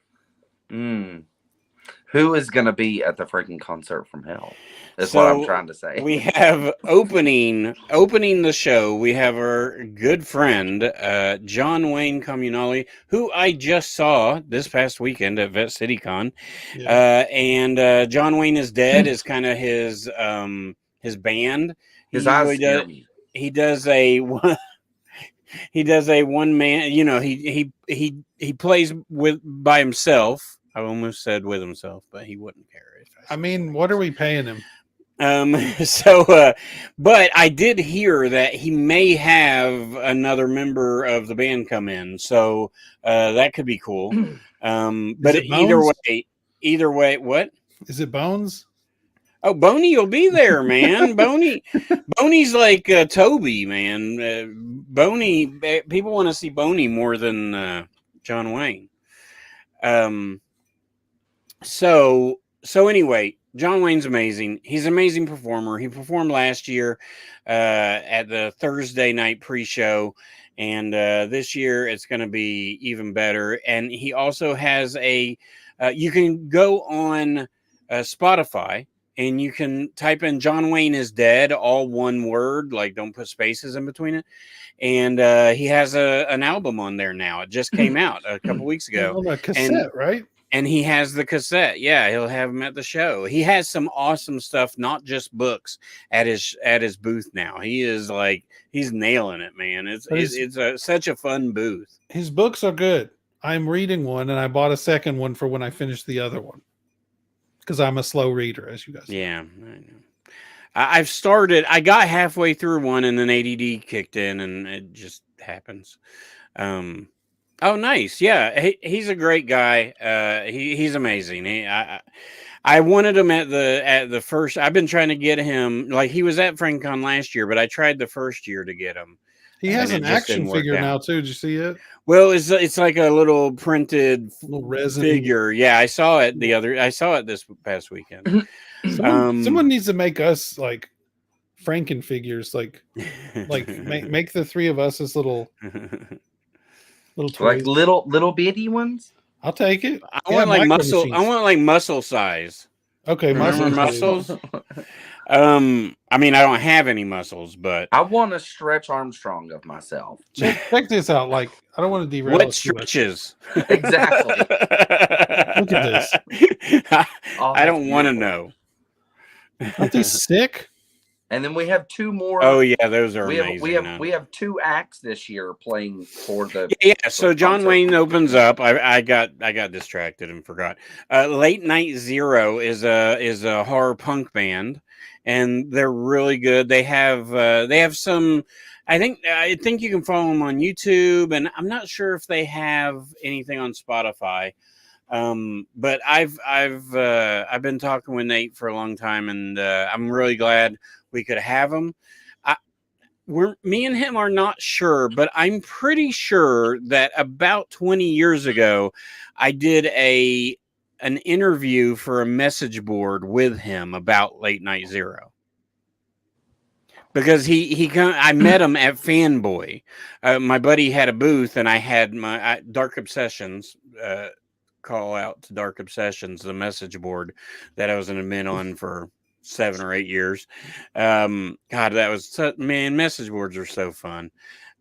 who is going to be at the freaking concert from hell? That's what I'm trying to say. We have opening the show. We have our good friend, John Wayne Comunale, who I just saw this past weekend at Vet CityCon. Yeah. And John Wayne is Dead is kind of his band. His eyes scare me. He does a one man, he plays by himself. I almost said with himself, but he wouldn't care. I mean, what are we paying him? But I did hear that he may have another member of the band come in, so that could be cool. But either way, what? Is it Bones? Oh, Boney will be there, man. Boney's like Toby, man. Boney, people want to see Boney more than John Wayne. So anyway, John Wayne's amazing. He's an amazing performer. He performed last year at the Thursday night pre-show, and this year it's going to be even better. And he also has a. You can go on Spotify and you can type in "John Wayne is dead," all one word, like don't put spaces in between it. And he has an album on there now. It just came out a couple weeks ago. On a cassette, right? And he has the cassette. Yeah, he'll have him at the show. He has some awesome stuff, not just books, at his booth now. He is like he's nailing it, man. It's such a fun booth. His books are good. I'm reading one, and I bought a second one for when I finished the other one because I'm a slow reader, as you guys know. Yeah, I know. I've started. I got halfway through one, and then ADD kicked in, and it just happens. Oh, nice. Yeah, he's a great guy. He's amazing. I wanted him at the first. I've been trying to get him. Like he was at Frankencon last year, but I tried the first year to get him. He has an action figure now too. Did you see it? Well, it's like a little printed little resin figure. Yeah, I saw it this past weekend. Someone needs to make us like Franken figures, like make the three of us as little toys. Like little bitty ones. I'll take it. I want like muscle. Machines. I want like muscle size. Okay, muscles. I mean, I don't have any muscles, but I want to Stretch Armstrong of myself. Check this out. Like, I don't want to derail. What stretches? Exactly. Look at this. I don't want to know. Aren't they sick? And then we have two more. Oh yeah, those are amazing. We have two acts this year playing for the. Yeah, so John Wayne opens up. I got distracted and forgot. Late Night Zero is a horror punk band, and they're really good. They have some. I think you can follow them on YouTube, and I'm not sure if they have anything on Spotify. But I've been talking with Nate for a long time, and I'm really glad we could have him. Me and him are not sure, but I'm pretty sure that about 20 years ago, I did an interview for a message board with him about Late Night Zero. Because I met him at Fanboy. My buddy had a booth, and I had my Dark Obsessions. Call out to Dark Obsessions, the message board that I was an admin on for 7 or 8 years. God, that was message boards are so fun.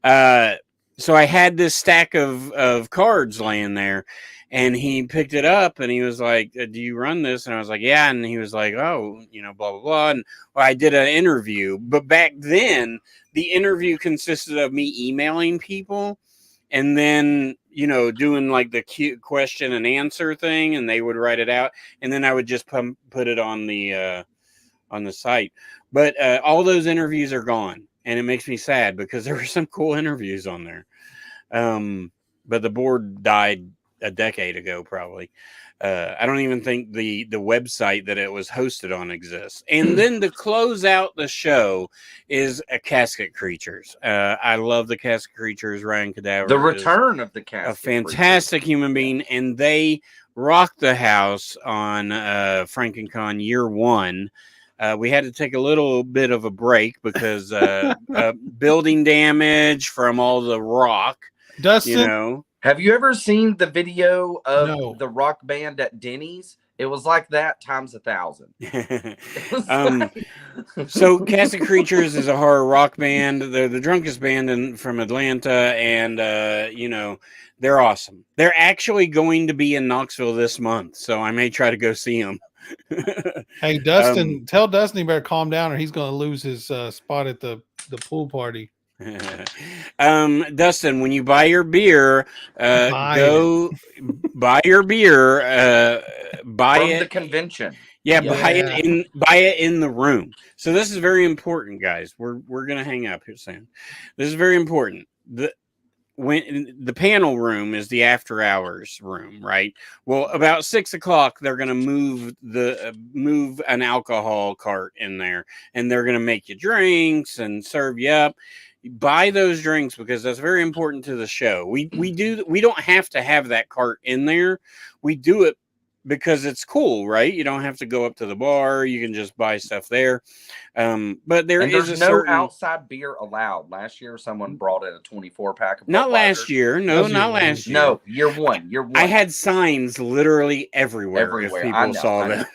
So I had this stack of cards laying there, and he picked it up and he was like, "Do you run this?" And I was like, "Yeah." And he was like, "Oh, blah blah blah." And I did an interview, but back then the interview consisted of me emailing people and then doing like the cute question and answer thing, and they would write it out, and then I would just put it on the site. But all those interviews are gone, and it makes me sad because there were some cool interviews on there. But the board died a decade ago, probably. I don't even think the website that it was hosted on exists. And then to close out the show is a Casket Creatures. I love the Casket Creatures. Ryan Cadaver. The return of the Casket. A fantastic human being, and they rocked the house on Frankencon year 1. We had to take a little bit of a break because building damage from all the rock. Dustin, have you ever seen the video of the rock band at Denny's? It was like that times 1,000. So Casket Creatures is a horror rock band. They're the drunkest band from Atlanta, and they're awesome. They're actually going to be in Knoxville this month, so I may try to go see them. Hey, Dustin, tell Dustin he better calm down or he's going to lose his spot at the pool party. Dustin, when you buy your beer, go buy your beer. Buy from it the convention. Yeah, buy it in the room. So this is very important, guys. We're gonna hang up here soon. This is very important. when the panel room is the after hours room, right? Well, about 6 o'clock, they're going to move an alcohol cart in there, and they're going to make you drinks and serve you up. Buy those drinks because that's very important to the show. We don't have to have that cart in there. We do it because it's cool, right? You don't have to go up to the bar. You can just buy stuff there. But there's no outside beer allowed. Last year, someone brought in a 24-pack of not Budweiser. last year. No, not last year. No, year one. I had signs literally everywhere. If people saw them.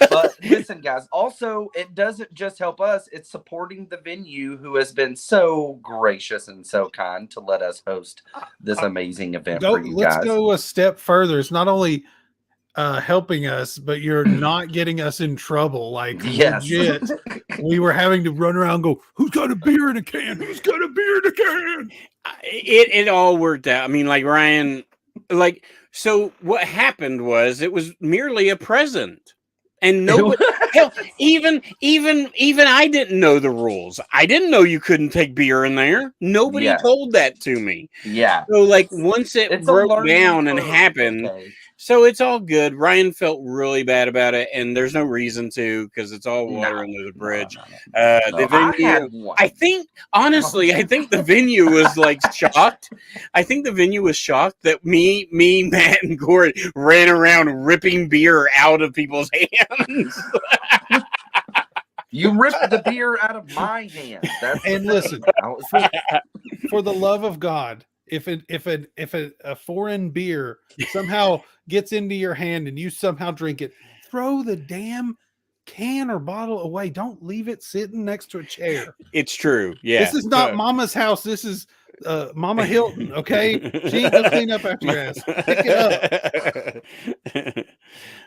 But listen, guys, also, it doesn't just help us. It's supporting the venue who has been so gracious and so kind to let us host this amazing event for you guys. Let's go a step further. It's not only helping us, but you're not getting us in trouble. Like, legit, we were having to run around and go, who's got a beer in a can? Who's got a beer in a can? It all worked out. I mean, like Ryan, so what happened was it was merely a present. And nobody, hell, even I didn't know the rules. I didn't know you couldn't take beer in there. Nobody told that to me. Yeah. So once it broke down and happened, so it's all good. Ryan felt really bad about it, and there's no reason to because it's all water under the bridge. The venue, I think, honestly, I think the venue was shocked. I think the venue was shocked that me, Matt, and Corey ran around ripping beer out of people's hands. You ripped the beer out of my hand. And listen, for the love of God, if a foreign beer somehow gets into your hand and you somehow drink it, throw the damn can or bottle away. Don't leave it sitting next to a chair. It's true. Yeah. This is not Mama's house. This is Mama Hilton. Okay. She ain't gonna clean up after your ass. Pick it up.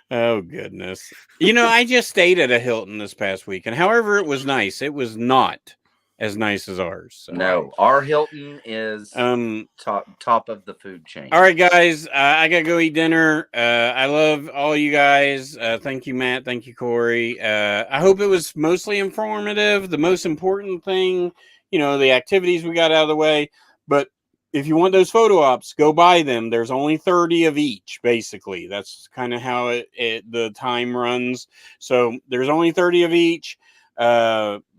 Oh goodness. I just stayed at a Hilton this past week, and however it was nice, it was not as nice as ours. So. No, our Hilton is top of the food chain. All right, guys, I gotta go eat dinner. I love all you guys. Thank you, Matt. Thank you, Corey. I hope it was mostly informative. The most important thing, the activities we got out of the way. But if you want those photo ops, go buy them. There's only 30 of each, basically. That's kind of how the time runs. So there's only 30 of each.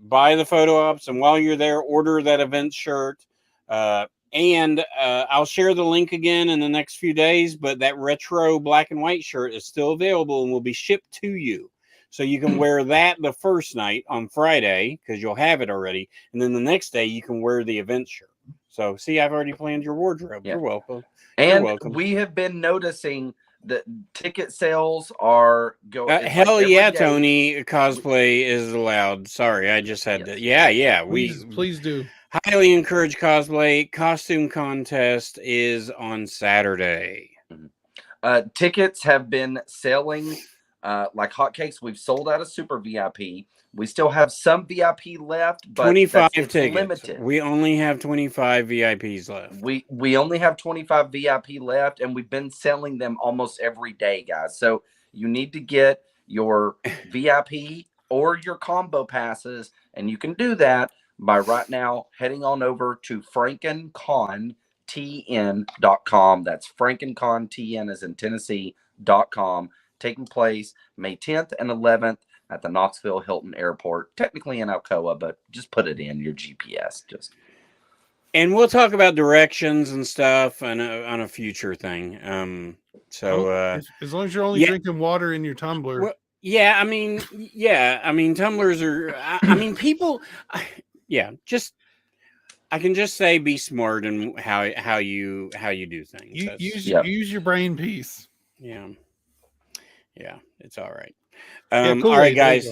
Buy the photo ops, and while you're there, order that event shirt. And I'll share the link again in the next few days, but that retro black and white shirt is still available and will be shipped to you. So you can wear that the first night on Friday because you'll have it already. And then the next day you can wear the event shirt. So see, I've already planned your wardrobe. Yeah. You're welcome. And we have been noticing that ticket sales are going. Hell yeah, day. Tony, cosplay is allowed. Sorry, I just had to. Yeah. Please do. Highly encourage cosplay. Costume contest is on Saturday. Tickets have been selling like hotcakes. We've sold out of Super VIP. We still have some VIP left, but 25 tickets. Limited. We only have 25 VIPs left. We only have 25 VIP left, and we've been selling them almost every day, guys. So you need to get your VIP or your combo passes, and you can do that by right now heading on over to frankencontn.com. That's frankencontn as in Tennessee.com. Taking place May 10th and 11th at the Knoxville Hilton Airport, technically in Alcoa, but just put it in your GPS. And we'll talk about directions and stuff on a future thing. As long as you're only drinking water in your tumbler. Well, I mean, tumblers are. People. Just. I can just say, be smart in how you do things. Use your brain piece. Yeah, it's all right. Cool. All right, guys.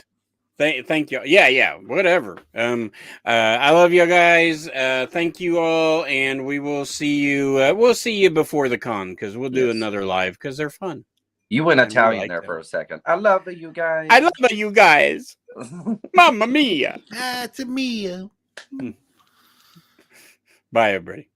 Thank you. Yeah. Whatever. I love you guys. Thank you all, and we will see you. We'll see you before the con because we'll do another live because they're fun. You went Italian there for a second. I love you guys. I love you guys. Mamma mia. It's a mia. Bye, everybody.